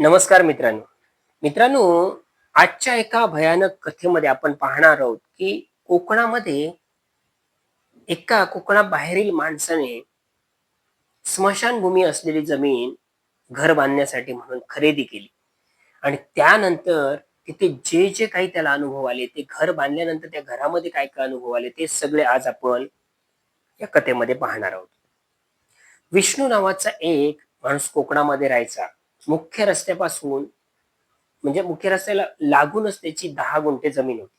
नमस्कार मित्रांनो. मित्रांनो, आजच्या एका भयानक कथेमध्ये आपण पाहणार आहोत, की कोकणामध्ये एका कोकणाबाहेरील माणसाने स्मशानभूमी असलेली जमीन घर बांधण्यासाठी म्हणून खरेदी केली आणि त्यानंतर तिथे जे काही त्याला अनुभव आले, ते घर बांधल्यानंतर त्या घरामध्ये काय-काय अनुभव आले, ते सगळे आज आपण या कथेमध्ये पाहणार आहोत. विष्णू नावाचा एक माणूस कोकणामध्ये राहायचा. मुख्य रस्त्यापासून म्हणजे मुख्य रस्त्याला लागूनच त्याची 10 गुंठे जमीन होती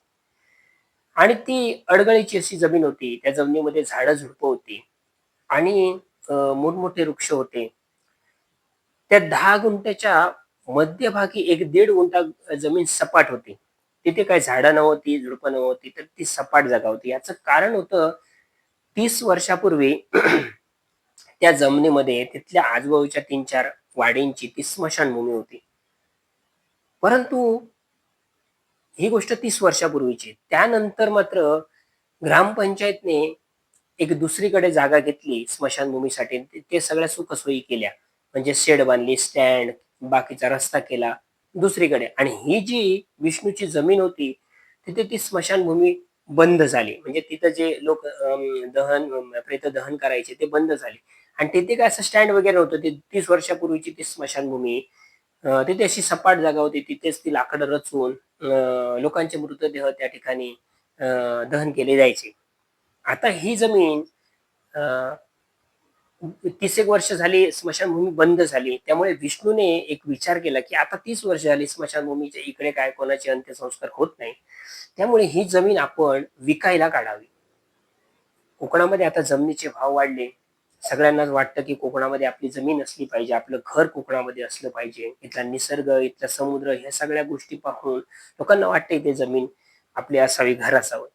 आणि ती अडगळीची अशी जमीन होती. त्या जमिनीमध्ये झाडं-झुडपं होती आणि मोठमोठे वृक्ष होते. त्या 10 गुंठ्याच्या मध्यभागी 1-1.5 गुंठा जमीन सपाट होती. तिथे काही झाडं नव्हती, झुडपं नव्हती, तर ती सपाट जागा होती. याचं कारण होतं 30 वर्षापूर्वी त्या जमिनीमध्ये तिथल्या आजूबाजूच्या 3-4 वाडींची ती स्मशानभूमी होती. परंतु ही गोष्ट 30 वर्षापूर्वीची. त्यानंतर मात्र ग्रामपंचायतने एक दुसरीकडे जागा घेतली स्मशानभूमीसाठी. ते सगळ्या सुखसोयी केल्या. म्हणजे शेड बांधली, स्टँड, बाकीचा रस्ता केला दुसरीकडे आणि ही जी विष्णूची जमीन होती, तिथे ती स्मशानभूमी बंद झाली. म्हणजे तिथं जे लोक प्रेतदहन करायचे ते बंद झाले आणि तिथे काय असं स्टँड वगैरे नव्हतं. ती 30 वर्षापूर्वीची ती स्मशानभूमी तिथे अशी सपाट जागा होती. तिथेच ती लाकडं रचून लोकांचे मृतदेह त्या ठिकाणी दहन केले जायचे. आता ही जमीन अ, 30 एक वर्ष झाली स्मशानभूमी बंद झाली. त्यामुळे विष्णूने एक विचार केला, की आता 30 वर्ष झाली स्मशानभूमीच्या इकडे काय कोणाचे अंत्यसंस्कार होत नाही. त्यामुळे ही जमीन आपण विकायला काढावी. कोकणामध्ये आता जमिनीचे भाव वाढले. सगळ्यांनाच वाटतं, की कोकणामध्ये आपली जमीन असली पाहिजे. आपलं घर कोकणामध्ये असलं पाहिजे. इथला निसर्ग, इथला समुद्र ह्या सगळ्या गोष्टी पाहून लोकांना वाटतं इथे जमीन आपली असावी, घर असावं.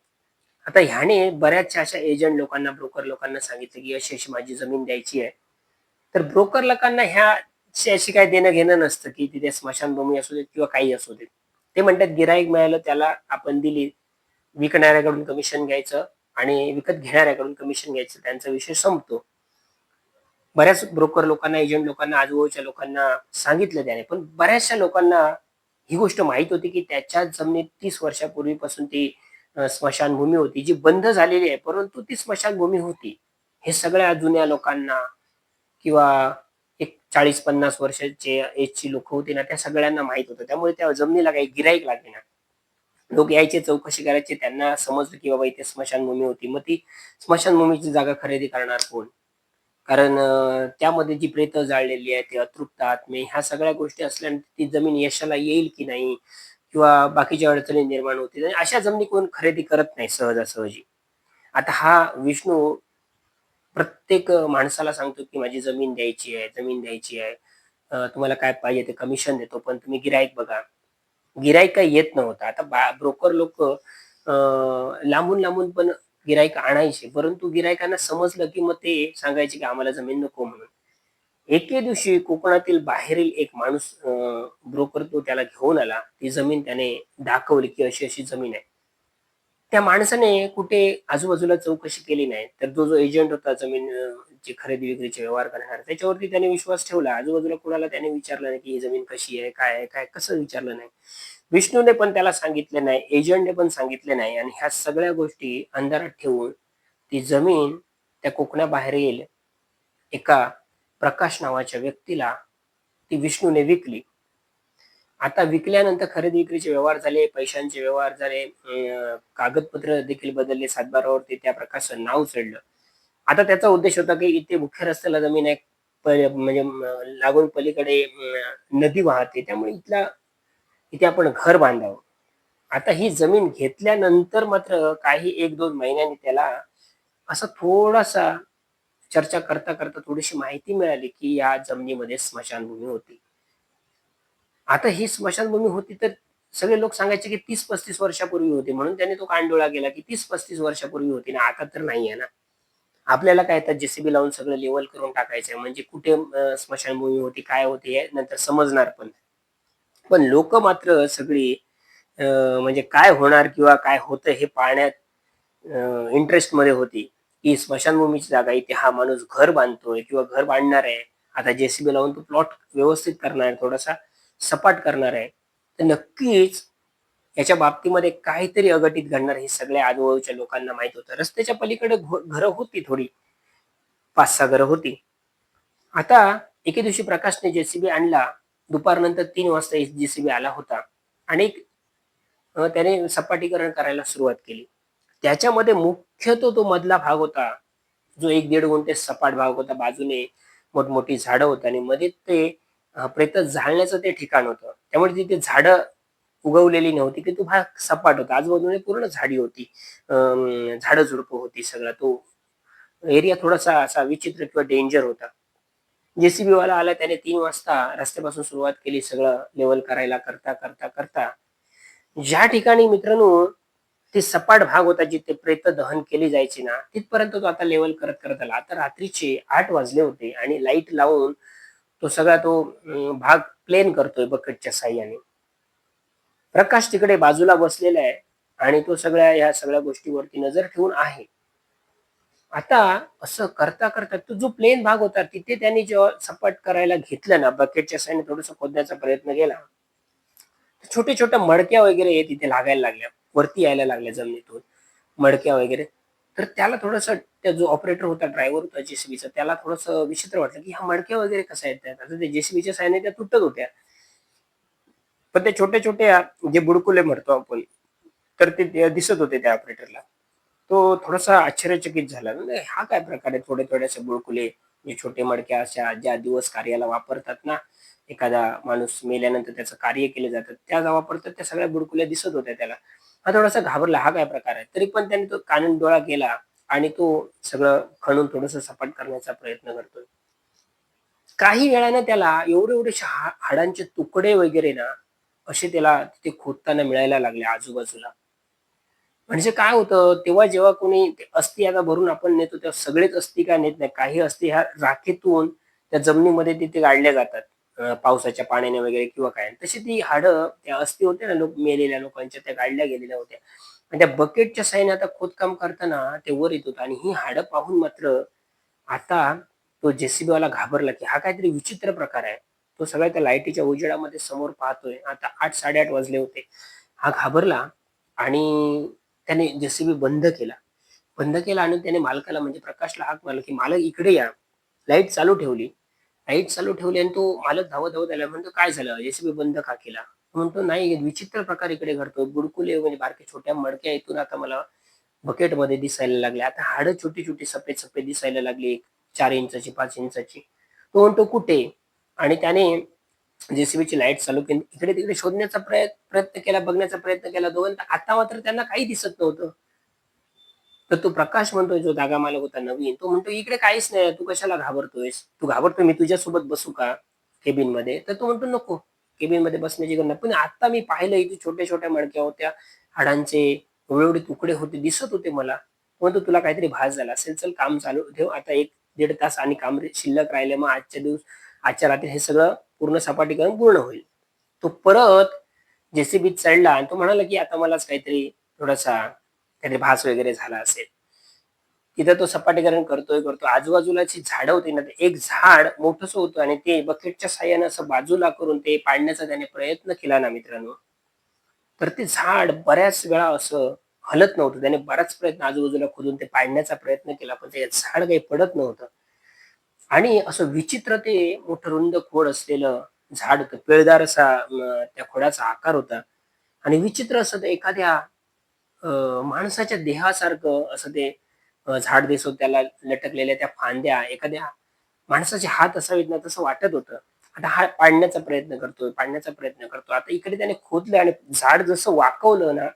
आता ह्याने बऱ्याचशा अशा एजंट लोकांना, ब्रोकर लोकांना सांगितलं, की अशी-अशी माझी जमीन द्यायची आहे. तर ब्रोकर लोकांना ह्याची अशी काही देणं-घेणं नसतं, की तिथे स्मशानभूमी असू देत किंवा काही असू देत. ते म्हणतात गिराईक मिळालं त्याला आपण दिली. विकणाऱ्याकडून कमिशन घ्यायचं आणि विकत घेणाऱ्याकडून कमिशन घ्यायचं. त्यांचा विषय संपतो. बऱ्याच ब्रोकर लोकांना, एजंट लोकांना, आजूबाजूच्या लोकांना सांगितलं त्याने. पण बऱ्याचशा लोकांना ही गोष्ट माहीत होती, की त्याच्या जमिनीत 30 वर्षापूर्वीपासून ती स्मशानभूमी होती, जी बंद झालेली आहे. परंतु ती स्मशानभूमी होती. हे सगळ्या जुन्या लोकांना किंवा एक 40-50 वर्षाचे एजची लोकं होती ना, त्या सगळ्यांना माहीत होतं. त्यामुळे त्या जमिनीला काही गिराईक लागेना. लोक यायचे, चौकशी करायची. त्यांना समजलं, की बाबा इथे स्मशानभूमी होती. मग ती स्मशानभूमीची जागा खरेदी करणार कोण? कारण त्यामध्ये जी प्रेतं जाळलेली आहेत, ते अतृप्त आत्मे ह्या सगळ्या गोष्टी असल्याने ती जमीन यशाला येईल की नाही किंवा बाकीच्या अडचणी निर्माण होतील आणि अशा जमिनी कोण खरेदी करत नाही सहजासहजी. आता हा विष्णू प्रत्येक माणसाला सांगतो, की माझी जमीन द्यायची आहे, जमीन द्यायची आहे. तुम्हाला काय पाहिजे ते कमिशन देतो, पण तुम्ही गिराईक बघा. गिराईक काही येत नव्हतं. आता ब्रोकर लोकं लांबून-लांबून पण गिराईक आणायचे. परंतु गिराईकांना समजलं, की मग ते सांगायचे, की आम्हाला जमीन नको म्हणून. एके दिवशी कोकणातील बाहेरील एक माणूस ब्रोकर तो त्याला घेऊन आला. ती जमीन त्याने दाखवली, की अशी-अशी जमीन आहे. त्या माणसाने कुठे आजूबाजूला चौकशी केली नाही. तर तो जो एजंट होता जमीन ची खरेदी विक्रीचे व्यवहार करणारा, त्याच्यावरती त्याने विश्वास ठेवला. आजूबाजूला कोणाला त्याने विचारलं नाही, की ही जमीन कशी आहे? काय आहे? काय कसं विचारलं नाही. विष्णूने पण त्याला सांगितले नाही, एजंटने पण सांगितले नाही आणि ह्या सगळ्या गोष्टी अंधारात ठेवून ती जमीन त्या कोकणाबाहेरील एका प्रकाश नावाच्या व्यक्तीला ती विष्णूने विकली. आता विकल्यानंतर खरेदी विक्रीचे व्यवहार झाले, पैशांचे व्यवहार झाले, कागदपत्र देखील बदलले, सातबारावरती त्या प्रकारचं नाव चढलं. आता त्याचा उद्देश होता, की इथे मुख्य रस्त्याला जमीन आहे. म्हणजे लागून पलीकडे नदी वाहते. त्यामुळे इथे आपण घर बांधावं. आता ही जमीन घेतल्यानंतर मात्र काही 1-2 महिन्यांनी त्याला असा थोडासा चर्चा करता थोडीशी माहिती मिळाली, की या जमिनीमध्ये स्मशानभूमी होती. आता ही स्मशानभूमी होती तर सगळे लोक सांगायचे, की 30-35 वर्षापूर्वी होती. म्हणून त्याने तो कानडोळा केला, की 30-35 वर्षापूर्वी होती ना, आता तर नाहीये ना. आपल्याला काय तर जे लावून सगळं लेव्हल करून टाकायचंय. म्हणजे कुठे स्मशानभूमी होती, काय होती हे नंतर समजणार पण. पण लोकं मात्र सगळी अ, म्हणजे काय होणार किंवा काय होतं हे पाहण्यात इंटरेस्टमध्ये होती, की स्मशानभूमीची जागा इथे हा माणूस घर बांधतोय किंवा घर बांधणार आहे. आता जे लावून तो प्लॉट व्यवस्थित करणार आहे थोडासा. सपाट करणार आहे, तर नक्कीच याच्या बाबतीमध्ये काहीतरी अघटित घडणार हे सगळ्या आजूबाजूच्या लोकांना माहित होतं. रस्त्याच्या पलीकडे घरं होती थोडी, 5-6 घरं होती. आता एके दिवशी प्रकाशने जेसीबी आणला. दुपारनंतर 3 वाजता जेसीबी आला होता आणि त्याने सपाटीकरण करायला सुरुवात केली. त्याच्यामध्ये मुख्य तो मधला भाग होता, जो 1-1.5 गुंठे सपाट भाग होता. बाजूने मोठमोठी झाडं होती आणि मध्ये ते प्रेतं जाळण्याचं ते ठिकाण होतं. त्यामुळे तिथे झाडं उगवलेली नव्हती, की तो भाग सपाट होता. आजूबाजूने पूर्ण झाडी होती. झाडं-झुडपं होती. सगळा तो एरिया थोडासा असा विचित्र किंवा डेंजर होता. जेसीबीवाला आला. त्याने 3 वाजता रस्त्यापासून सुरुवात केली सगळं लेव्हल करायला. करता ज्या ठिकाणी मित्रांनो ते सपाट भाग होता जिथे प्रेत दहन केली जायची ना, तिथपर्यंत तो आता लेव्हल करत आला. आता रात्रीचे 8 वाजले होते आणि लाईट लावून तो सगळा तो भाग प्लेन करतोय बकेटच्या साहाय्याने. प्रकाश तिकडे बाजूला बसलेला आहे आणि तो ह्या सगळ्या गोष्टीवरती नजर ठेवून आहे. आता असं करता तो जो प्लेन भाग होता तिथे त्यांनी जेव्हा सपाट करायला घेतलं ना, बकेटच्या साहाय्याने थोडंसं खोदण्याचा प्रयत्न केला. छोट्या-छोट्या मडक्या वगैरे तिथे लागायला लागल्या. वरती यायला लागल्या जमिनीतून मडक्या वगैरे. तर त्याला थोडंसं त्या जो ऑपरेटर होता, ड्रायव्हर होता जेसीबीचा त्याला थोडंसं विचित्र वाटलं, की ह्या मडक्या वगैरे कशा येतायत? आता ते जेसीबीच्या साहाय्याने त्या तुटत होत्या. पण ते छोटे-छोटे जे बुडकुले म्हणतो आपण, तर ते दिसत होते त्या ऑपरेटरला. तो थोडासा आश्चर्यचकित झाला. म्हणजे हा काय प्रकार आहे? थोडे-थोडे असे बुडकुले, जे छोटे मडक्या अशा ज्या दिवस कार्याला वापरतात ना, एखादा माणूस मेल्यानंतर त्याचं कार्य केलं जातं, त्या वापरतात त्या सगळ्या बुडकुल्या दिसत होत्या त्याला. हा थोडासा घाबरला, हा काय प्रकार आहे? तरी पण त्याने तो काननडोळा केला आणि तो सगळं खणून थोडंसं सपाट करण्याचा प्रयत्न करतोय. काही वेळानं त्याला एवढे-एवढेसे हाडांचे तुकडे वगैरे ना, असे त्याला तिथे खोदताना मिळायला लागले आजूबाजूला. म्हणजे काय होतं, तेव्हा जेव्हा कोणी ते अस्थी आता भरून आपण नेतो, तेव्हा सगळेच अस्थी काय नेत नाही. काही अस्थी ह्या राखेतून त्या जमिनीमध्ये तिथे गाडल्या जातात. पावसाच्या पाण्याने वगैरे किंवा काय. तशी ती हाडं, त्या अस्थी होत्या ना मेलेल्या लोकांच्या, त्या गाडल्या गेलेल्या होत्या. आणि त्या बकेटच्या साहाय्याने आता खोदकाम करताना ते वर येत होतं आणि ही हाडं पाहून मात्र आता तो जेसीबीवाला घाबरला, की हा काहीतरी विचित्र प्रकार आहे. तो सगळ्या त्या लाईटीच्या उजेडामध्ये समोर पाहतोय. आता 8-8:30 वाजले होते. हा घाबरला आणि त्याने जेसीबी बंद केला. बंद केला आणि त्याने मालकाला म्हणजे प्रकाशला हाक मारला, की "मालक इकडे या." लाईट चालू ठेवली. लाईट चालू ठेवली आणि तो मालक धावत-धावत आला. म्हणतो, "काय झालं? जेसीबी बंद का केला?" तो म्हणतो, "नाही, एक विचित्र प्रकार इकडे घडतोय. बुडकुले म्हणजे बारक्या छोट्या मडक्या इथून आता मला बकेटमध्ये दिसायला लागल्या. आता हाडं छोटी-छोटी, सफेद-सफेद दिसायला लागली. 4 इंचाची, 5 इंचाची." तो म्हणतो, "कुठे?" आणि त्याने जेसीबीची लाईट चालू केली. इकडे-तिकडे शोधण्याचा प्रयत्न केला, बघण्याचा प्रयत्न केला दोघांना. आता मात्र त्यांना काही दिसत नव्हतं. तर तो प्रकाश म्हणतोय, जो जागा मालक होता नवीन, तो म्हणतो, "इकडे काहीच नाही. तू कशाला घाबरतोयस? तू घाबरतोय, मी तुझ्यासोबत बसू का केबिनमध्ये?" तर तो म्हणतो, "नको. केबिनमध्ये बसण्याची गरज नाही." पण आता मी पाहिलं इथे छोट्या-छोट्या मडक्या होत्या. हाडांचे एवढे-एवढे तुकडे होते, दिसत होते मला. तो म्हणतो, "तुला काहीतरी भास झाला असेल. चल काम चालू ठेव. आता 1-1.5 तास आणि काम शिल्लक राहिले. मग आजच्या रात्री हे सगळं पूर्ण सपाटीकरण पूर्ण होईल." तो परत जेसीबीत चढला आणि तो म्हणाला, की "आता मलाच काहीतरी थोडासा काहीतरी भास वगैरे झाला असेल." तिथं तो सपाटीकरण करतोय. आजूबाजूलाची झाडं होती ना, ते एक झाड मोठंसं होतं आणि ते बकेटच्या साहाय्याने असं बाजूला करून ते पाडण्याचा त्याने प्रयत्न केला ना मित्रांनो, तर ते झाड बऱ्याच वेळा असं हलत नव्हतं. त्याने बराच प्रयत्न आजूबाजूला खोदून ते पाडण्याचा प्रयत्न केला, पण ते झाड काही पडत नव्हतं. आणि असं विचित्र ते मोठं रुंद खोड असलेलं झाड होतं. पिळदार असा त्या खोडाचा आकार होता आणि विचित्र असं ते एखाद्या माणसाच्या देहासारखं असं ते झाड दिसत त्याला लटकलेल्या त्या फांद्या एखाद्या माणसाचे हात असावेत ना तसं वाटत होतं. आता हा पाडण्याचा प्रयत्न करतोय. आता इकडे त्याने खोदलं आणि झाड जसं वाकवलं ना,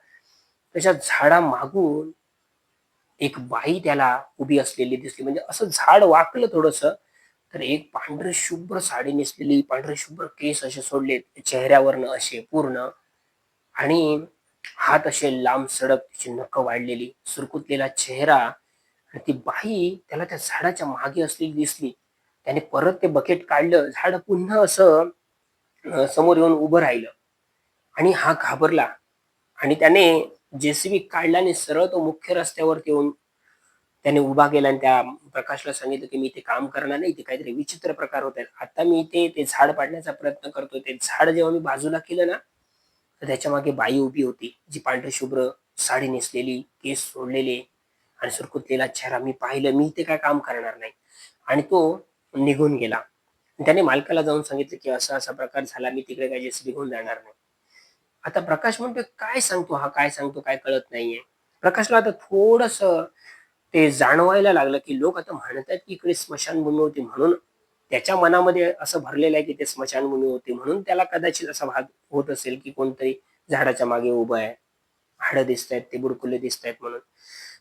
तशा झाडामागून एक बाई त्याला उभी असलेली दिसली. म्हणजे असं झाड वाकलं थोडंसं, तर एक पांढरी शुभ्र साडी नेसलेली, पांढरे शुभ्र केस असे सोडलेत चेहऱ्यावरनं असे पूर्ण आणि हात असे लांब-सडक, तिची नखं वाढलेली, सुरकुतलेला चेहरा आणि ती बाई त्याला त्या झाडाच्या मागे असलेली दिसली. त्याने परत ते बकेट काढलं. झाड पुन्हा असं समोर येऊन उभं राहिलं आणि हा घाबरला आणि त्याने जेसीबी काढला आणि सरळ तो मुख्य रस्त्यावरती येऊन त्याने उभा केला आणि त्या प्रकाशला सांगितलं, की "मी इथे काम करणार नाही. इथे काहीतरी विचित्र प्रकार होत आहेत. आता मी इथे ते झाड पाडण्याचा प्रयत्न करतोय. ते झाड जेव्हा मी बाजूला केलं ना, तर त्याच्यामागे बाई उभी होती, जी पांढरी शुभ्र साडी नेसलेली, केस सोडलेले आणि सुरकुतलेला चेहरा. मी पाहिलं, मी इथे काय काम करणार नाही आणि तो निघून गेला. त्याने मालकाला जाऊन सांगितलं, की असा-असा प्रकार झाला. मी तिकडे काही जेसीबी घेऊन जाणार नाही. आता प्रकाश म्हणतोय, "काय सांगतो हा? काय सांगतो काय कळत नाहीये." प्रकाशला आता थोडंसं ते जाणवायला लागलं, की लोक आता म्हणतात, की इकडे स्मशानभूमी होती म्हणून त्याच्या मनामध्ये असं भरलेलं आहे, की ते स्मशानभूमी होती म्हणून त्याला कदाचित असा भाग होत असेल, की कोणतरी झाडाच्या मागे उभं आहे. हाडं दिसतायत, ते बुडकुले दिसतायत म्हणून.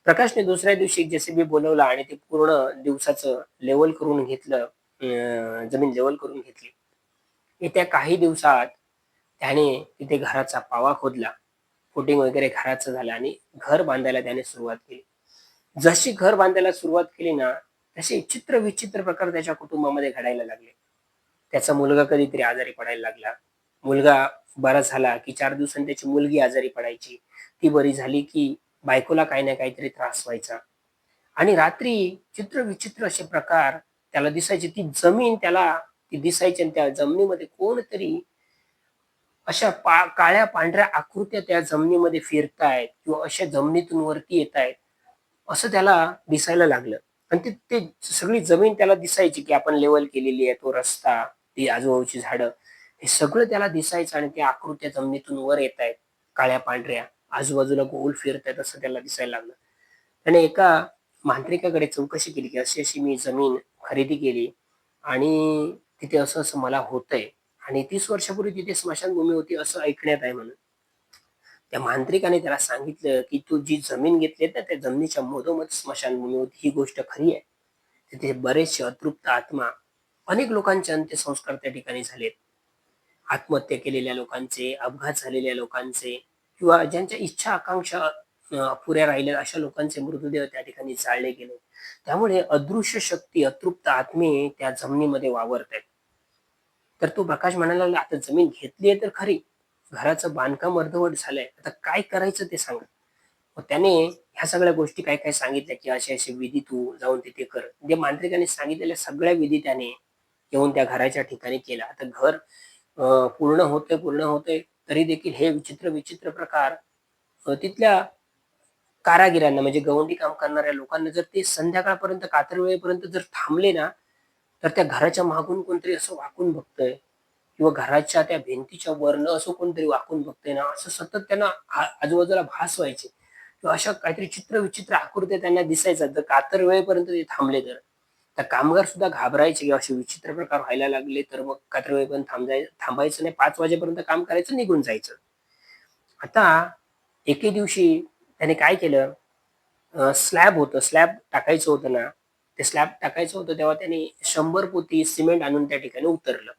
प्रकाशने दुसऱ्या दिवशी एक जे बोलावला आणि ते पूर्ण दिवसाचं लेव्हल करून घेतलं. जमीन लेव्हल करून घेतली. येत्या काही दिवसात त्याने तिथे घराचा पावा खोदला. फुटिंग वगैरे घराचं झालं आणि घर बांधायला त्याने सुरुवात केली. जशी घर बांधायला सुरुवात केली ना, तसे चित्र-विचित्र प्रकार त्याच्या कुटुंबामध्ये घडायला लागले. त्याचा मुलगा कधीतरी आजारी पडायला लागला. मुलगा बरा झाला, की 4 दिवसांनी त्याची मुलगी आजारी पडायची. ती बरी झाली, की बायकोला काही ना काहीतरी त्रास व्हायचा. आणि रात्री चित्र-विचित्र असे प्रकार त्याला दिसायचे. ती जमीन त्याला ती दिसायची आणि त्या जमिनीमध्ये कोणतरी अशा काळ्या-पांढऱ्या आकृत्या त्या जमिनीमध्ये फिरतायत किंवा अशा जमिनीतून वरती येतायत, असं त्याला दिसायला लागलं. आणि ते ते सगळी जमीन त्याला दिसायची, की आपण लेव्हल केलेली आहे. तो रस्ता, ती आजूबाजूची झाडं, हे सगळं त्याला दिसायचं आणि त्या आकृत्या जमिनीतून वर येतायत, काळ्या-पांढऱ्या. आजूबाजूला गोल फिरतायत असं त्याला दिसायला लागलं. त्याने एका मांत्रिकाकडे चौकशी केली, की अशी-अशी मी जमीन खरेदी केली आणि तिथे असं-असं मला होतंय आणि 30 वर्षापूर्वी तिथे स्मशानभूमी होती असं ऐकण्यात आहे म्हणून. त्या मांत्रिकाने त्याला सांगितलं, की "तू जी जमीन घेतली ना, त्या जमिनीच्या मधोमध स्मशानभूमी होती. ही गोष्ट खरी आहे. तिथे बरेचसे अतृप्त आत्मा, अनेक लोकांचे अंत्यसंस्कार त्या ठिकाणी झालेत. आत्महत्या केलेल्या लोकांचे, अपघात झालेल्या लोकांचे किंवा ज्यांच्या इच्छा, आकांक्षा अपुऱ्या राहिल्या अशा लोकांचे मृतदेह त्या ठिकाणी जाळले गेले. त्यामुळे अदृश्य शक्ती, अतृप्त आत्मे त्या जमिनीमध्ये वावरतायत." तर तो प्रकाश म्हणायला लागला, "आता जमीन घेतली आहे तर खरी, घराचं बांधकाम अर्धवट झालंय. आता काय करायचं ते सांगा." मग त्याने ह्या सगळ्या गोष्टी काय-काय सांगितल्या, की असे-असे विधी तू जाऊन तिथे कर. म्हणजे मांत्रिकाने सांगितलेल्या सगळ्या विधी त्याने येऊन त्या घराच्या ठिकाणी केला. आता घर पूर्ण होतंय, तरी देखील हे विचित्र-विचित्र प्रकार तिथल्या कारागिरांना म्हणजे गवंडी काम करणाऱ्या लोकांना जर ते संध्याकाळपर्यंत कात्री वेळेपर्यंत जर थांबले ना, तर त्या घराच्या मागून कोणतरी असं वाकून बघतंय किंवा घराच्या त्या भिंतीच्या वरनं असं कोणतरी वाकून बघतंय ना, असं सतत त्यांना आजूबाजूला भास व्हायचे किंवा अशा काहीतरी चित्र-विचित्र आकृत्या त्यांना दिसायच्या. जर कातर वेळेपर्यंत ते थांबले तर. तर कामगार सुद्धा घाबरायचे किंवा असे विचित्र प्रकार व्हायला लागले, तर मग कात्र वेळेपर्यंत थांबायचं नाही. 5 वाजेपर्यंत काम करायचं, निघून जायचं. आता एके दिवशी त्याने काय केलं, स्लॅब होतं, स्लॅब टाकायचं होतं ना, ते स्लॅब टाकायचं होतं तेव्हा त्याने 100 पोती सिमेंट आणून त्या ठिकाणी उतरलं.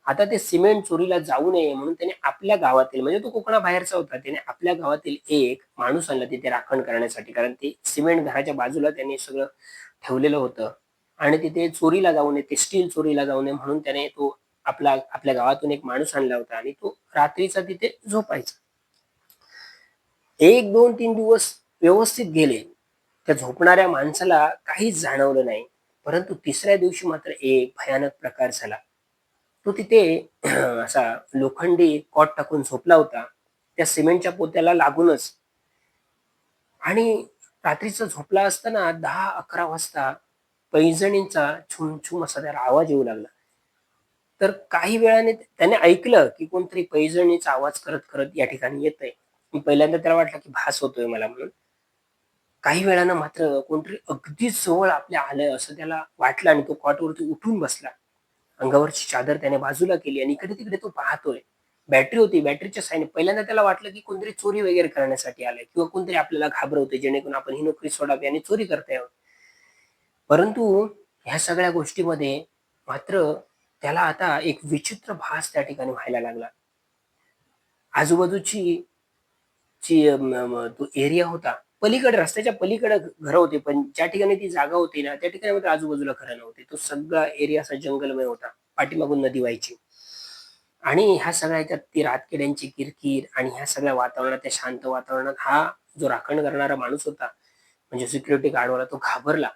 आता ते सिमेंट चोरीला जाऊ नये म्हणून त्याने आपल्या गावातील म्हणजे तो कोकणाबाहेरचा होता. त्याने आपल्या गावातील एक माणूस आणला तिथे राखण करण्यासाठी. कारण ते सिमेंट घराच्या बाजूला त्याने सगळं ठेवलेलं होतं आणि तिथे चोरीला जाऊ नये, ते स्टील चोरीला जाऊ नये म्हणून त्याने तो आपल्या गावातून एक माणूस आणला होता आणि तो रात्रीचा तिथे झोपायचा. 1, 2, 3 दिवस व्यवस्थित गेले. त्या झोपणाऱ्या माणसाला काहीच जाणवलं नाही. परंतु तिसऱ्या दिवशी मात्र एक भयानक प्रकार झाला. तो तिथे असा लोखंडी कॉट टाकून झोपला होता. त्या सिमेंटच्या पोत्याला लागूनच आणि रात्रीचा झोपला असताना 10-11 वाजता पैंजणींचा छुम-छुम असा त्याला आवाज येऊ लागला. तर काही वेळाने त्याने ऐकलं, की कोणतरी पैंजणीचा आवाज करत-करत या ठिकाणी येतंय. पहिल्यांदा त्याला वाटलं, की भास होतोय मला म्हणून. काही वेळानं मात्र कोणतरी अगदीच जवळ आपल्या आलंय असं त्याला वाटलं आणि तो कॉटवरती उठून बसला. अंगावरची चादर त्याने बाजूला केली आणि इकडे-तिकडे तो पाहतोय. बॅटरी होती, बॅटरीच्या साहाय्याने पहिल्यांदा त्याला वाटलं, की कोणतरी चोरी वगैरे करण्यासाठी आलंय किंवा कोणतरी आपल्याला घाबरवतंय जेणेकरून आपण ही नोकरी सोडावी आणि चोरी करता यावं. परंतु ह्या सगळ्या गोष्टीमध्ये मात्र त्याला आता एक विचित्र भास त्या ठिकाणी व्हायला लागला. आजूबाजूची जी म म तो एरिया होता, पलीकडे रस्त्याच्या पलीकडे घरं होती. पण ज्या ठिकाणी ती जागा होती ना, त्या ठिकाणी मात्र आजूबाजूला घरं नव्हती. तो सगळा एरिया असा जंगलमय होता. पाठीमागून नदी व्हायची. आणि ह्या सगळ्या ह्याच्यात ती रातकिड्यांची किरकिर आणि ह्या सगळ्या वातावरणात, त्या शांत वातावरणात हा जो राखण करणारा माणूस होता, म्हणजे सिक्युरिटी गार्डवाला तो घाबरला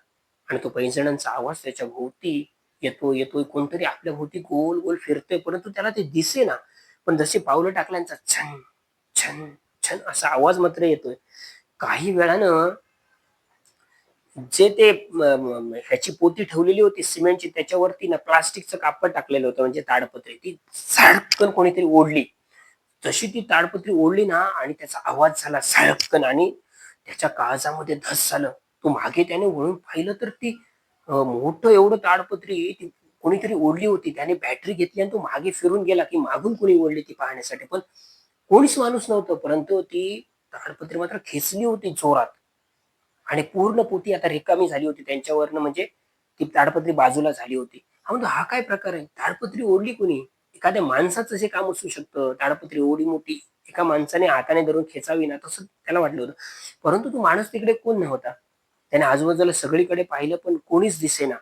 आणि तो पैंजणांचा आवाज त्याच्या भोवती येतोय, येतोय. कोणतरी आपल्या भोवती गोल-गोल फिरतोय, परंतु त्याला ते दिसेना. पण जशी पावलं टाकल्यांचा छन, छन, छन असा आवाज मात्र येतोय. काही वेळानं जे ते ह्याची पोती ठेवलेली होती सिमेंटची त्याच्यावरती ना प्लास्टिकचं कापड टाकलेलं होतं म्हणजे ताडपत्री. ती झटकन कोणीतरी ओढली. जशी ती ताडपत्री ओढली ना आणि त्याचा आवाज झाला सळकन आणि त्याच्या काळजामध्ये धस झालं. तो मागे त्याने वळून पाहिलं तर ती मोठं एवढं ताडपत्री ती कोणीतरी ओढली होती. त्याने बॅटरी घेतली आणि तो मागे फिरून गेला, की मागून कोणी ओढली ती पाहण्यासाठी. पण कोणीच माणूस नव्हतं. परंतु ती ताडपत्री मात्र खेचली होती जोरात आणि पूर्ण पोती आता रिकामी झाली होती त्यांच्यावरनं म्हणजे ती ताडपत्री बाजूला झाली होती. हा म्हणतो, "हा काय प्रकार आहे? ताडपत्री ओढली कोणी?" एखाद्या माणसाचं जे काम असू शकतं, ताडपत्री एवढी मोठी एका माणसाने हाताने धरून खेचावी ना, तसं त्याला वाटलं होतं. परंतु तो माणूस तिकडे कोण नव्हता. त्याने आजूबाजूला सगळीकडे पाहिलं पण कोणीच दिसेना.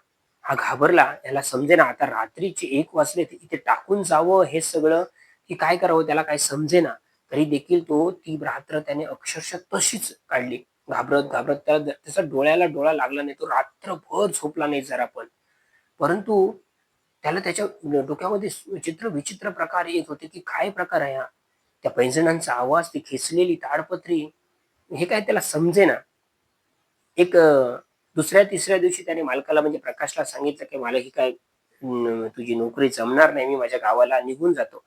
हा घाबरला. याला समजेना आता रात्रीचे 1 वाजले इथे टाकून जावं हे सगळं, की काय करावं त्याला काही समजेना. तरी देखील तो ती रात्र त्याने अक्षरशः तशीच काढली. घाबरत-घाबरत त्याला त्याचा डोळ्याला डोळा लागला नाही. तो रात्रभर झोपला नाही जरा पण. परंतु त्याला त्याच्या डोक्यामध्ये चित्र-विचित्र प्रकार येत होते, की काय प्रकार आहे हा? त्या पैंजणांचा आवाज, ती खेचलेली ताडपत्री, हे काय त्याला समजेना. एक दुसऱ्या-तिसऱ्या दिवशी त्याने मालकाला म्हणजे प्रकाशला सांगितलं, की "मला ही काय तुझी नोकरी जमणार नाही. मी माझ्या गावाला निघून जातो."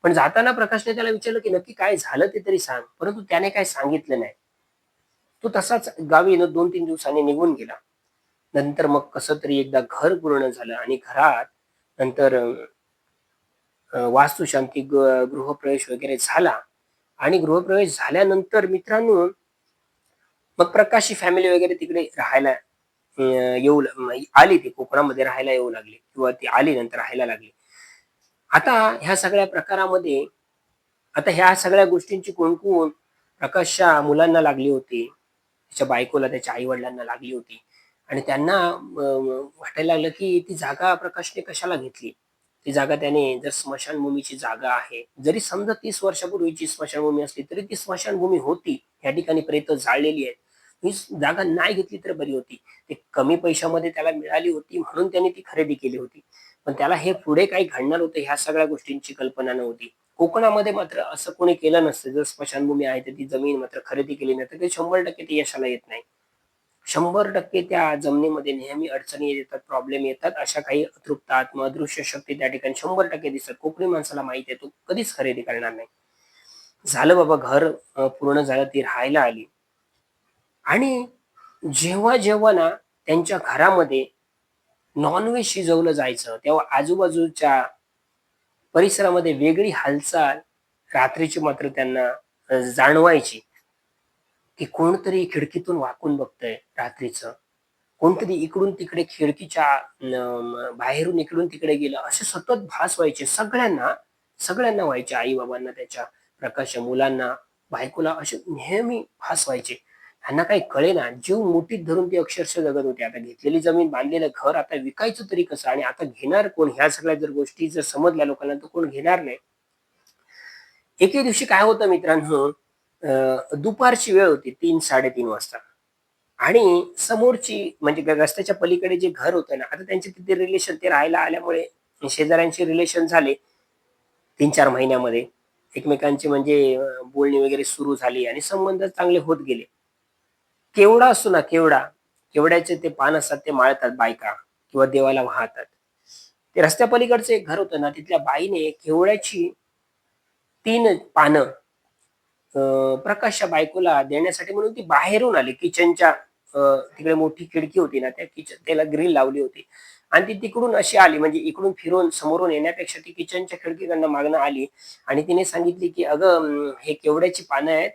पण जाताना प्रकाशने त्याला विचारलं, की "नक्की काय झालं ते तरी सांग." परंतु त्याने काही सांगितलं नाही. तो तसाच गावी 2-3 दिवसांनी निघून गेला. नंतर मग कसं तरी एकदा घर पूर्ण झालं आणि घरात नंतर वास्तुशांती, गृहप्रवेश वगैरे झाला आणि गृहप्रवेश झाल्यानंतर मित्रांनो, मग प्रकाशची फॅमिली वगैरे तिकडे राहायला आली ती कोकणामध्ये राहायला येऊ लागली किंवा ती आली नंतर राहायला लागली. आता ह्या सगळ्या प्रकारामध्ये आता ह्या सगळ्या गोष्टींची कुणकुण प्रकाशच्या मुलांना लागली होती. त्याच्या बायकोला, त्याच्या आई-वडिलांना लागली होती आणि त्यांना वाटायला लागलं, की ती जागा प्रकाशने कशाला घेतली? ती जागा त्याने जर स्मशानभूमीची जागा आहे, जरी समजा 30 वर्षापूर्वीची स्मशानभूमी असली, तरी ती स्मशानभूमी होती. या ठिकाणी प्रेतं जाळलेली आहेत. ही जागा नाही घेतली तर बरी होती. ते कमी पैशामध्ये त्याला मिळाली होती म्हणून त्याने ती खरेदी केली होती. पण त्याला हे पुढे काही घडणार होतं ह्या सगळ्या गोष्टींची कल्पना नव्हती. कोकणामध्ये मात्र असं कोणी केलं नसतं. जर स्मशानभूमी आहे तर ती जमीन मात्र खरेदी केली नाही तर ते 100% ते यशाला येत नाही. 100% त्या जमिनीमध्ये नेहमी अडचणी येतात, प्रॉब्लेम येतात. अशा काही अतृप्त आत्मा, अदृश्य शक्ती त्या ठिकाणी 100% दिसतात. कोकणी माणसाला माहिती आहे, तो कधीच खरेदी करणार नाही. झालं बाबा घर पूर्ण झालं, ती राहायला आली आणि जेव्हा ना त्यांच्या घरामध्ये नॉन शिजवलं जायचं, तेव्हा आजूबाजूच्या परिसरामध्ये वेगळी हालचाल रात्रीची मात्र त्यांना जाणवायची, की कोणतरी खिडकीतून वाकून बघतंय रात्रीचं. कोणतरी इकडून-तिकडे खिडकीच्या बाहेरून इकडून-तिकडे गेलं, असे सतत भास व्हायचे सगळ्यांना, सगळ्यांना व्हायचे. आई-बाबांना त्याच्या, प्रकाशच्या मुलांना, बायकोला असे नेहमी भास व्हायचे. ह्यांना काही कळेना. जीव मुठीत धरून ते अक्षरशः जगत होते. आता घेतलेली जमीन, बांधलेलं घर आता विकायचं तरी कसं आणि आता घेणार कोण? ह्या सगळ्या जर गोष्टी जर समजल्या लोकांना तर कोण घेणार नाही. एके दिवशी काय होतं मित्रांनो, दुपारची वेळ होती 3-3:30 वाजता. आणि समोरची म्हणजे रस्त्याच्या पलीकडे जे घर होतं ना, आता त्यांचे तिथे रिलेशन ते राहायला आल्यामुळे शेजाऱ्यांचे रिलेशन झाले 3-4 महिन्यामध्ये. एकमेकांची म्हणजे बोलणी वगैरे सुरू झाली आणि संबंध चांगले होत गेले. केवडा असतो ना केवडा, केवड्याचे ते पान असतात ते माळतात बायका किंवा देवाला वाहतात. ते रस्त्यापलीकडचं एक घर होतं ना, तिथल्या बाईने केवड्याची 3 पानं प्रकाशच्या बायकोला देण्यासाठी म्हणून ती बाहेरून आली किचनच्या तिकडे मोठी खिडकी होती ना, त्या किचन त्याला ग्रिल लावली होती आणि ती तिकडून अशी आली म्हणजे इकडून फिरून समोरून येण्यापेक्षा ती किचनच्या खिडकीकडनं मागणं आली आणि तिने सांगितली, की "अगं हे केवड्याची पानं आहेत.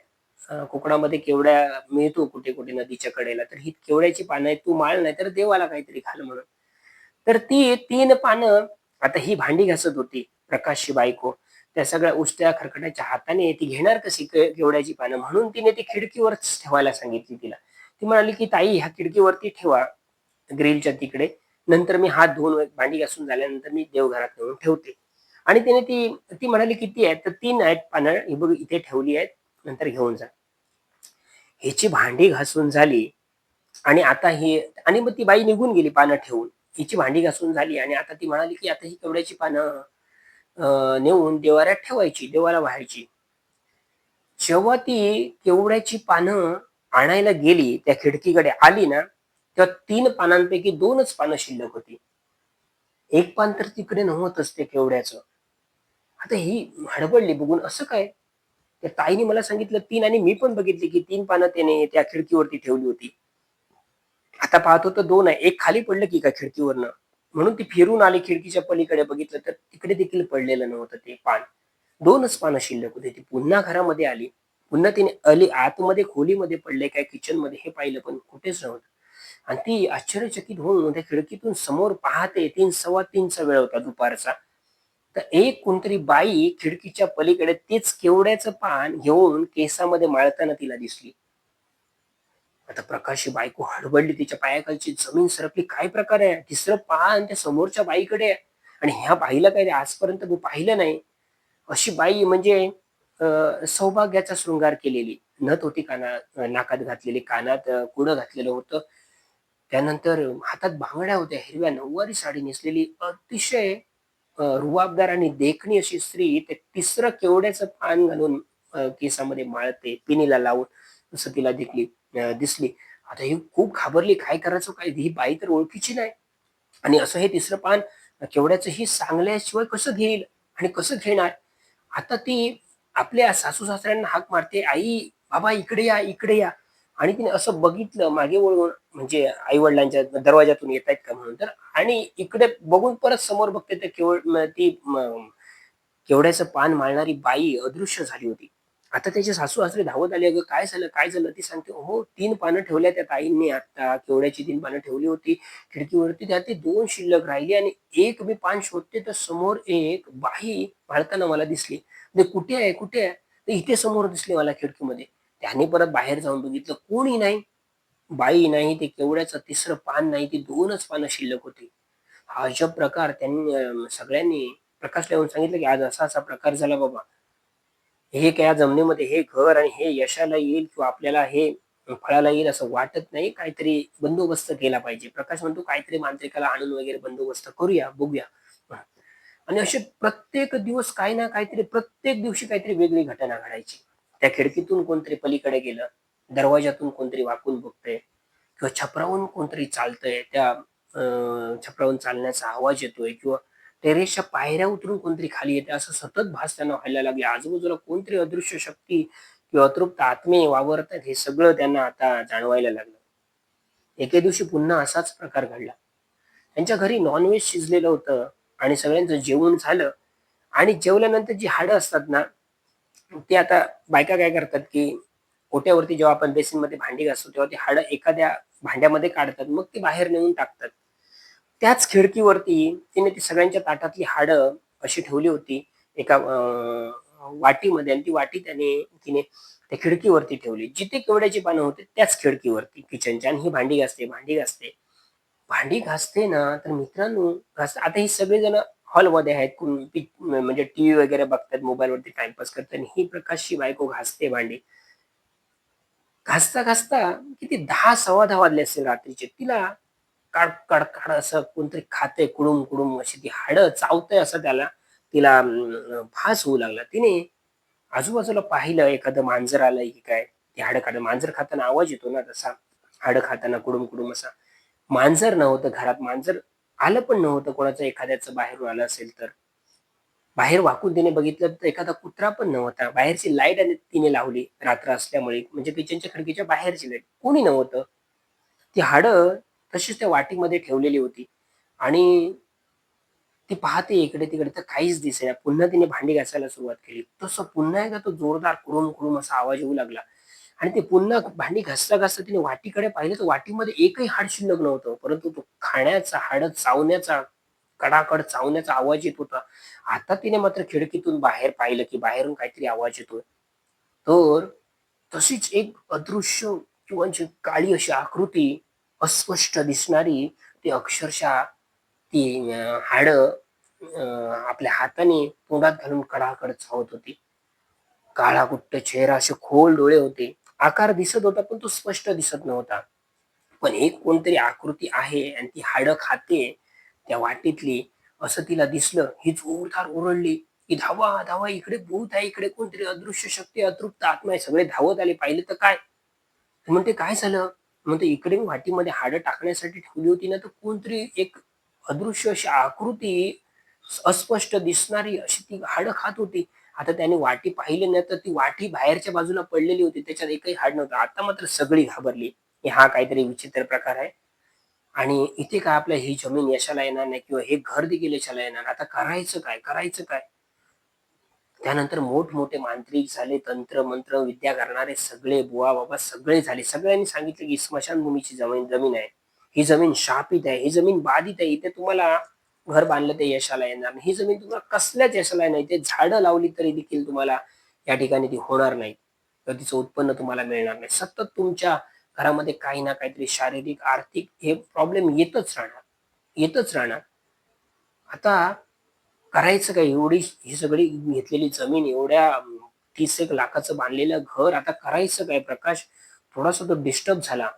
कोकणामध्ये केवड्या मिळतो कुठे-कुठे नदीच्या कडेला. तर ही केवड्याची पानं आहेत. तू माळ नाही तर देवाला काहीतरी घाल म्हणून." तर ती 3 पानं आता ही भांडी घासत होती प्रकाशची बायको. त्या सगळ्या उष्ट्या खरकट्याच्या हाताने ती घेणार कशी केवड्याची पानं? म्हणून तिने ती खिडकीवरच ठेवायला सांगितली तिला. ती म्हणाली, की "ताई ह्या खिडकीवरती ठेवा ग्रिलच्या तिकडे. नंतर मी हात धुवून भांडी घासून झाल्यानंतर मी देवघरात नेऊन ठेवते." आणि तिने ती म्हणाली, "किती आहेत?" तर 3 आहेत पानं. "ही बघ इथे ठेवली आहेत. नंतर घेऊन जा." ह्याची भांडी घासून झाली आणि आता ही आणि मग ती बाई निघून गेली पानं ठेवून. हिची भांडी घासून झाली आणि आता ती म्हणाली, की आता ही केवड्याची पानं नेऊन देव्हाऱ्यात ठेवायची, देवाला वाहायची. जेव्हा ती केवड्याची पानं आणायला गेली, त्या खिडकीकडे आली ना, तेव्हा 3 पानांपैकी 2च पानं शिल्लक होती. एक पान तर तिकडे नव्हतंच ते केवड्याचं. आता ही हडबडली बघून, असं काय? त्या ताईने मला सांगितलं 3 आणि मी पण बघितली, की 3 पानं त्याने त्या खिडकीवरती ठेवली होती. आता पाहतो तर 2 आहे. एक खाली पडलं की काय खिडकीवरनं. म्हणून ती फिरून आली खिडकीच्या पलीकडे बघितलं तर तिकडे देखील पडलेलं नव्हतं ते पान. 2च पानं शिल्लक होती. ती पुन्हा घरामध्ये आली. पुन्हा तिने आतमध्ये खोलीमध्ये पडले काय किचनमध्ये हे पाहिलं पण कुठेच नव्हतं. आणि ती आश्चर्यचकित होऊन त्या खिडकीतून समोर पाहते 3 सव्वा 3चा वेळ होता दुपारचा. तर एक कोणतरी बाई खिडकीच्या पलीकडे तेच केवड्याचं पान घेऊन केसामध्ये माळताना तिला दिसली. आता प्रकाशची बायको हडबडली, तिच्या पायाखालची जमीन सरकली. काय प्रकार आहे? तिसरं पान त्या समोरच्या बाईकडे आहे. आणि ह्या बाईला काय आजपर्यंत मी पाहिलं नाही. अशी बाई म्हणजे सौभाग्याचा शृंगार केलेली. नथ होती नाकात घातलेली, कानात कुडं घातलेलं होतं. त्यानंतर हातात बांगड्या होत्या, हिरव्या नऊवारी साडी नेसलेली, अतिशय रुबाबदार आणि देखणी अशी स्त्री ते तिसरं केवड्याचं पान घालून केसामध्ये माळते, पिनीला लावून असं तिला दिसली. आता ही खूप घाबरली. काय करायचं काय? ही बाई तर ओळखीची नाही. आणि असं हे तिसरं पान केवड्याचं ही सांगल्याशिवाय कसं घेईल आणि कसं घेणार? आता ती आपल्या सासू-सासऱ्यांना हाक मारते, "आई, बाबा इकडे या, इकडे या." आणि तिने असं बघितलं मागे वळून म्हणजे आई-वडिलांच्या दरवाजातून येतायत का म्हणून. तर आणि इकडे बघून परत समोर बघते तर केवड्याचं पान माळणारी बाई अदृश्य झाली होती. आता त्याचे सासू-सासरे धावत आले, "अगं काय झालं? काय झालं?" ती सांगते, "हो 3 पानं ठेवल्या त्या ताईंनी आता. केवड्याची 3 पानं ठेवली होती खिडकीवरती. त्यातली 2 शिल्लक राहिली आणि एक मी पान शोधते तर समोर एक बाई माळताना मला दिसली. म्हणजे कुठे आहे? कुठे आहे? तर इथे समोर दिसली मला खिडकीमध्ये." त्याने परत बाहेर जाऊन बघितलं, कोणी नाही. बाई नाही, ते केवड्याचं तिसरं पान नाही, ती 2च पानं शिल्लक होती. हा अजब प्रकार त्यांनी सगळ्यांनी प्रकाशला येऊन सांगितलं, की आज असा-असा प्रकार झाला बाबा. हे काय या जमिनीमध्ये हे घर आणि हे यशाला येईल किंवा आपल्याला हे फळाला येईल असं वाटत नाही. काहीतरी बंदोबस्त केला पाहिजे. प्रकाश म्हणतो काहीतरी मांत्रिकाला आणून वगैरे बंदोबस्त करूया, बघूया. आणि असे प्रत्येक दिवस काही ना काहीतरी प्रत्येक दिवशी काहीतरी वेगळी घटना घडायची. त्या खिडकीतून कोणतरी पलीकडे गेलं, दरवाजातून कोणतरी वाकून बघतंय किंवा छपरावरून कोणतरी चालतंय. त्या छपरावरून चालण्याचा आवाज येतोय किंवा टेरेसच्या पायऱ्या उतरून कोणतरी खाली येते असं सतत भास त्यांना व्हायला लागले. आजूबाजूला कोणतरी अदृश्य शक्ती किंवा अतृप्त आत्मे वावरतायत हे सगळं त्यांना आता जाणवायला लागलं. एके दिवशी पुन्हा असाच प्रकार घडला. त्यांच्या घरी नॉन-व्हेज शिजलेलं होतं आणि सगळ्यांचं जेवण झालं आणि जेवल्यानंतर जी हाडं असतात ना, ती आता बायका काय करतात, की ओट्यावरती जेव्हा आपण बेसिनमध्ये भांडी घासतो, तेव्हा ती हाडं एखाद्या भांड्यामध्ये काढतात. मग ती बाहेर नेऊन टाकतात. त्याच खिडकीवरती तिने ती सगळ्यांच्या ताटातली हाडं अशी ठेवली होती एका वाटीमध्ये आणि ती वाटी तिने त्या खिडकीवरती ठेवली. जिथे केवड्याची पानं होती त्याच खिडकीवरती किचनच्या आणि ही भांडी घासते, भांडी घासते. भांडी घासते ना, तर मित्रांनो आता ही सगळेजण हॉलमध्ये आहेत. म्हणजे टीव्ही वगैरे बघतात, मोबाईलवरती टाईमपास करतात आणि ही प्रकाशची बायको घासते भांडी. घासता-घासता किती 10 सव्वा 10 वाजले असतील रात्रीचे. तिला काड, काड, काड असं कोणतरी खातंय कुडूम-कुडूम अशी ती हाडं चावतंय असं तिला भास होऊ लागला. तिने आजूबाजूला पाहिलं एखादं मांजर आलंय की काय? ते हाडं खातं. मांजर खाताना आवाज येतो ना तसा, हाडं खाताना कुडूम-कुडूम असा. मांजर नव्हतं घरात. मांजर आलं पण नव्हतं कोणाचं एखाद्याचं बाहेरून आलं असेल तर. बाहेर वाकून तिने बघितलं तर एखादा कुत्रा पण नव्हता. बाहेरची लाईट आणि तिने लावली रात्र असल्यामुळे म्हणजे किचनच्या खिडकीच्या बाहेरची लाईट. कोणी नव्हतं. ती हाडं तशीच त्या वाटीमध्ये ठेवलेली होती आणि ती पाहते इकडे-तिकडे तर काहीच दिसेना. पुन्हा तिने भांडी घासायला सुरुवात केली. तसं पुन्हा एकदा तो जोरदार कुडूम-कुडूम असा आवाज येऊ लागला आणि ते पुन्हा भांडी घासता-घासता तिने वाटीकडे पाहिलं तर वाटीमध्ये एकही हाड शिल्लक नव्हतं. परंतु तो खाण्याचा, हाडं चावण्याचा, कडाकड चावण्याचा आवाज येत होता. आता तिने मात्र खिडकीतून बाहेर पाहिलं, की बाहेरून काहीतरी आवाज येतोय. तर तशीच एक अदृश्य किंवा जी काळी अशी आकृती अस्पष्ट दिसणारी ती अक्षरशः ती हाडं आपल्या हाताने तोंडात घालून कडाकड चावत होती. काळाकुट्ट चेहरा, असे खोल डोळे होते. आकार दिसत होता, पण तो स्पष्ट दिसत नव्हता. पण एक कोणतरी आकृती आहे आणि ती हाडं खाते त्या वाटेतली, असं तिला दिसलं. ही जोरदार ओरडली, की "धावा, धावा! इकडे भूत आहे, इकडे कोणतरी अदृश्य शक्ती, अतृप्त आत्मा आहे." सगळे धावत आले. पाहिलं तर काय? ती म्हणते, "काय झालं?" म्हणते, "इकडे मी वाटीमध्ये हाडं टाकण्यासाठी ठेवली होती ना, तर कोणतरी एक अदृश्य अशी आकृती अस्पष्ट दिसणारी अशी ती हाडं खात होती." आता त्याने वाटी पाहिली ना, तर ती वाटी बाहेरच्या बाजूला पडलेली होती. त्याच्यात एकही हाड नव्हतं. आता मात्र सगळी घाबरली, की हा काहीतरी विचित्र प्रकार आहे आणि इथे काय आपल्या ही जमीन यशाला येणार नाही किंवा हे घर देखील यशाला येणार. आता करायचं काय? करायचं काय? त्यानंतर मोठमोठे मांत्रिक झाले, तंत्र-मंत्र विद्या करणारे सगळे बुवा-बाबा सगळे झाले. सगळ्यांनी सांगितलं, की स्मशानभूमीची जमीन जमीन आहे. ही जमीन शापित आहे. ही जमीन बाधित आहे. इथे तुम्हाला घर बांधलं ते यशाला येणार नाही. ही जमीन तुम्हाला कसल्याच यशाला नाही. ते झाडं लावली तरी देखील तुम्हाला या ठिकाणी ती होणार नाही. तर तिचं उत्पन्न तुम्हाला मिळणार नाही. सतत तुमच्या घरामध्ये काही ना काहीतरी शारीरिक, आर्थिक हे प्रॉब्लेम येतच राहणार. येतच राहणार. आता करायचं काय? एवढी ही सगळी घेतलेली जमीन, एवढ्या 30 एक लाखाचं बांधलेलं घर, आता करायचं काय? प्रकाश थोडासा तो डिस्टर्ब झाला.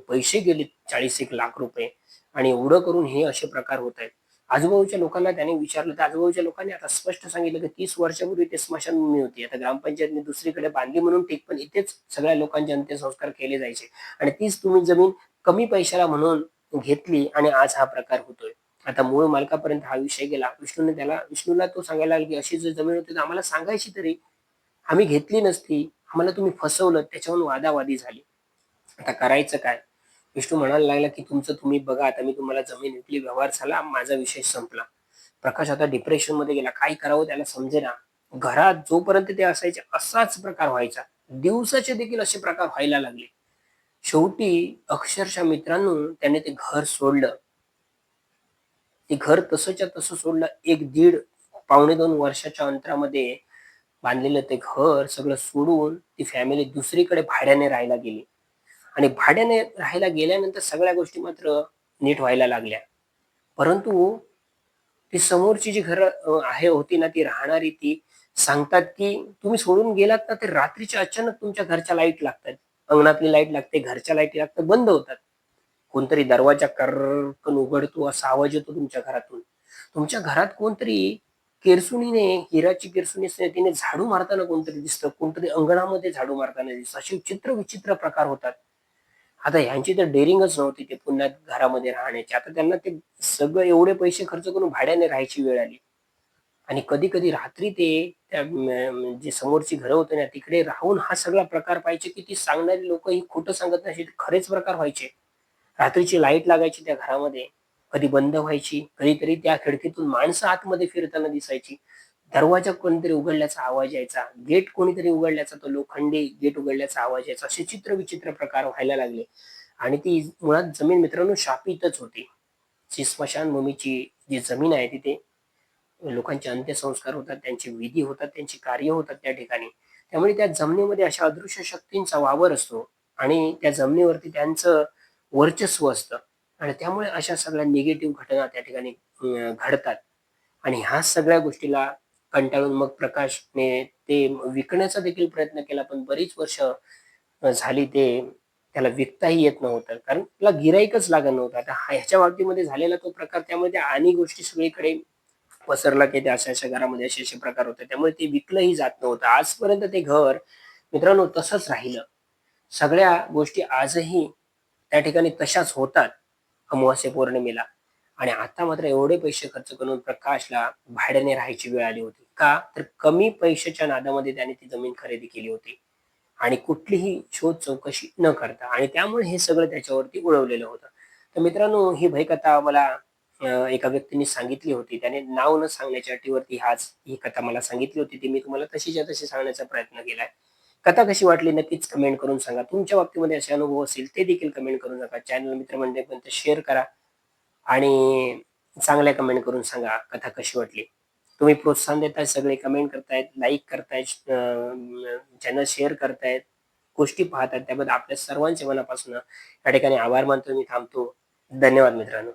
पैसे गेले 40 एक लाख रुपये आणि एवढं करून हे असे प्रकार होत आहेत. आजूबाजूच्या लोकांना त्याने विचारलं, तर आजूबाजूच्या लोकांनी आता स्पष्ट सांगितलं, की 30 वर्षापूर्वी ते स्मशानभूमी होती. आता ग्रामपंचायतने दुसरीकडे बांधली म्हणून ठीक, पण इथेच सगळ्या लोकांचे अंत्यसंस्कार केले जायचे आणि तीच तुम्ही जमीन कमी पैशाला म्हणून घेतली आणि आज हा प्रकार होतोय. आता मूळ मालकापर्यंत हा विषय गेला. विष्णूला तो सांगायला लागला, की "अशी जर जमीन होती तर आम्हाला सांगायची तरी. आम्ही घेतली नसती. आम्हाला तुम्ही फसवलं." त्याच्यावरून वादावादी झाली. आता करायचं काय? विष्णू म्हणायला लागला, की "तुमचं तुम्ही बघा. आता मी तुम्हाला जमीन विकली, व्यवहार झाला, माझा विषय संपला." प्रकाश आता डिप्रेशनमध्ये गेला. काय करावं त्याला समजेना. घरात जोपर्यंत ते असायचे असाच प्रकार व्हायचा. दिवसाचे देखील असे प्रकार व्हायला लागले. शेवटी अक्षरशः मित्रांनो त्याने ते घर सोडलं. ते घर तसंच्या तसं सोडलं. 1-1.5 पावणे 2 वर्षाच्या अंतरामध्ये बांधलेलं ते घर सगळं सोडून ती फॅमिली दुसरीकडे भाड्याने राहायला गेली आणि भाड्याने राहायला गेल्यानंतर सगळ्या गोष्टी मात्र नीट व्हायला लागल्या. परंतु ती समोरची जी घरं होती ना, ती राहणारी ती सांगतात, की तुम्ही सोडून गेलात ना, ते रात्रीच्या अचानक तुमच्या घरच्या लाईट लागतात. अंगणातली लाईट लागते, घरच्या लाईटी लागतात, बंद होतात. कोणतरी दरवाजा कर्रकन उघडतो असा आवाज येतो तुमच्या घरातून. तुमच्या घरात कोणतरी केरसुणीने, हिराची केरसुणी असते तिने झाडू मारताना कोणतरी दिसतं. कोणतरी अंगणामध्ये झाडू मारताना दिसतं. असे विचित्र प्रकार होतात. आता ह्यांची तर डेअरिंगच नव्हती ते पुन्हा घरामध्ये राहण्याची. आता त्यांना ते सगळं एवढे पैसे खर्च करून भाड्याने राहायची वेळ आली. आणि कधी-कधी रात्री ते त्या जे समोरची घरं होती ना, तिकडे राहून हा सगळा प्रकार पाहायचे, की ती सांगणारी लोकं ही खोटं सांगत नसेल, खरेच प्रकार व्हायचे. रात्रीची लाईट लागायची त्या घरामध्ये, कधी बंद व्हायची, कधीतरी त्या खिडकीतून माणसं आतमध्ये फिरताना दिसायची. दरवाजा कोणीतरी उघडल्याचा आवाज यायचा, गेट कोणीतरी उघडल्याचा, तो लोखंडी गेट उघडल्याचा आवाज यायचा. असे चित्र-विचित्र प्रकार व्हायला लागले आणि ती मुळात जमीन मित्रांनो शापितच होती. जी स्मशानभूमीची जी जमीन आहे तिथे लोकांचे अंत्यसंस्कार होतात, त्यांचे विधी होतात, त्यांची कार्य होतात त्या ठिकाणी. त्यामुळे त्या जमिनीमध्ये अशा अदृश्य शक्तींचा वावर असतो आणि त्या जमिनीवरती त्यांचं वर्चस्व असतं आणि त्यामुळे अशा सगळ्या निगेटिव्ह घटना त्या ठिकाणी घडतात आणि ह्या सगळ्या गोष्टीला कंटाळून मग प्रकाशने ते विकण्याचा देखील प्रयत्न केला, पण बरीच वर्ष झाली ते त्याला विकताही येत नव्हतं. कारण त्याला गिराईकच लागत नव्हतं. आता ह्याच्या बाबतीमध्ये झालेला तो प्रकार त्यामुळे त्या आणि गोष्टी सगळीकडे पसरला, की ते अशा-अशा घरामध्ये असे-असे प्रकार होते. त्यामुळे ते विकलंही जात नव्हतं. आजपर्यंत ते घर मित्रांनो तसंच राहिलं. सगळ्या गोष्टी आजही त्या ठिकाणी तशाच होतात अमावास्या पौर्णिमेला आणि आता मात्र एवढे पैसे खर्च करून प्रकाशला भाड्याने राहायची वेळ आली होती. का? तर कमी पैशाच्या नादामध्ये त्याने ती जमीन खरेदी केली होती आणि कुठलीही शोध चौकशी न करता आणि त्यामुळे हे सगळं त्याच्यावरती उडवलेलं होतं. तर मित्रांनो ही भयकथा मला एका व्यक्तीने सांगितली होती. त्याने नाव न सांगण्याच्या अटीवरती ही कथा मला सांगितली होती. ती मी तुम्हाला तशीच्या तशी सांगण्याचा प्रयत्न केलाय. कथा कशी वाटली नक्कीच कमेंट करून सांगा. तुमच्या बाबतीमध्ये असे अनुभव असतील ते देखील कमेंट करून सांगा. चॅनल मित्रमंडळीपर्यंत शेअर करा आणि चांगल्या कमेंट करून सांगा कथा कशी वाटली. तुम्ही प्रोत्साहन देताय, सगळे कमेंट करतायत, लाईक करतायत, चॅनल शेअर करतायत, गोष्टी पाहतायत त्याबद्दल आपल्या सर्वांचे मनापासून या ठिकाणी आभार मानतो मी थांबतो. धन्यवाद मित्रांनो.